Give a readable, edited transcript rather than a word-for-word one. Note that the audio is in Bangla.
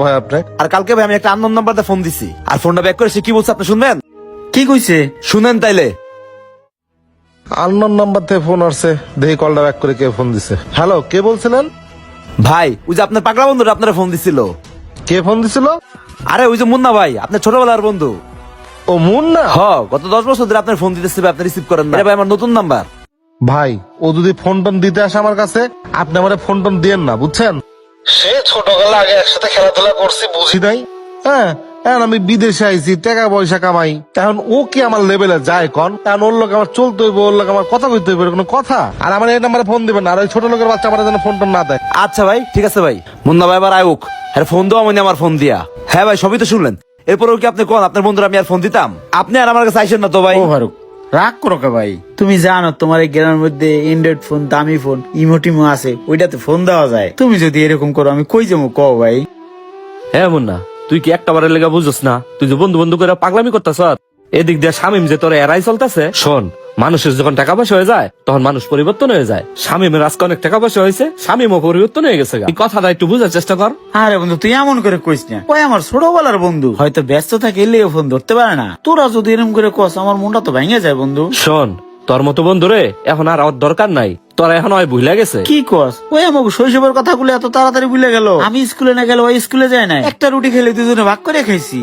ভাই আপনি আর কালকে ভাই আমি একটা আননোন নাম্বারতে ফোন দিছি, আর ফোনটা ব্যাক করে সে কি বলছে আপনি শুনবেন? কি কইছে? শুনেন তাইলে। আননোন নাম্বার থেকে ফোন আসছে, দেখি কলটা ব্যাক করে কে ফোন দিছে। হ্যালো, কে বলছিলেন? ভাই ওই যে আপনার পাগলা বন্ধুরা আপনারা ফোন দিছিল। কে ফোন দিছিল? আরে ওই যে মুন্না ভাই, আপনার ছোটবেলার বন্ধু। ও মুন্না। হ, গত 10 বছর ধরে আপনার ফোন দিতেছে, আপনি রিসিভ করেন না। এটা ভাই আমার নতুন নাম্বার। ভাই ও যদি ফোন টোন দিতে আসে আমার কাছে, আপনি আমার ফোন টোন দিয়েন না, বুঝছেন? সে ছোটবেলা আগে একসাথে খেলাধুলা করছি, বুঝি নাই। হ্যাঁ, এখন আমি বিদেশে আইছি, টাকা পয়সা কামাই, এখন ও কি আমার লেভেলে যায় কন? এখন ওর লোক আমার চলতে হইব, ওর লোক আমার কথা কইতে হইব, কোনো কথা? আর আমার এই নাম্বারে ফোন দিবেন না, আর ওই ছোট লোকের বাচ্চা আমার যেন ফোন টোন না দেয়। আচ্ছা ভাই, ঠিক আছে ভাই। মুন্না ভাই আবার আয়ুক, হ্যাঁ ফোন দেওয়া মানে আমার ফোন দিয়া। হ্যাঁ ভাই, সবই তো শুনলেন। এরপরেও কি আপনি কোন আপনার বন্ধুরা আমি আর ফোন দিতাম? আপনি আর আমার কাছে আইসেন না তো ভাই। ও ফারুক, রাগ করো কে ভাই? তুমি জানো তোমার এই গ্রামের মধ্যে অ্যান্ড্রয়েড ফোন, দামি ফোন, ইমোটিমো আছে, ওইটাতে ফোন দেওয়া যায়। তুমি যদি এরকম করো আমি কই যাবো কও ভাই? হ্যাঁ মুন্না, তুই কি একটা বারের লেগা বুঝছ না? তুই যে বন্ধু বন্ধু করে পাগলামি করতেছ, এদিক দিয়ে শামিম যে তোর এরাই চলতেছে। শোন, মানুষের যখন টাকা পয়সা হয়ে যায় তখন মানুষ পরিবর্তন হয়ে যায়। শামিমের আজকে অনেক টাকা পয়সা হয়েছে, শামিমও পরিবর্তন হয়ে গেছে। এই কথাটা একটু বুঝার চেষ্টা কর। আরে বন্ধু তুই এমন করে কইস না, ওই আমার ছোটবেলার বন্ধু, হয়তো ব্যস্ত থাকে এলেও ফোন ধরতে পারে না। তোরা যদি এরকম করে কস আমার মনটা তো ভেঙে যায় বন্ধু। শোন, তোর মতো বন্ধু রে এখন আর ওর দরকার নাই, তোরা এখন ওই ভুলে গেছে। কি কস? ওই আমাকে শৈশবের কথাগুলো এত তাড়াতাড়ি ভুলে গেল। আমি স্কুলে না গেলে ওই স্কুলে যায় না, একটা রুটি খেলে দুজনে ভাগ করে খাইছি।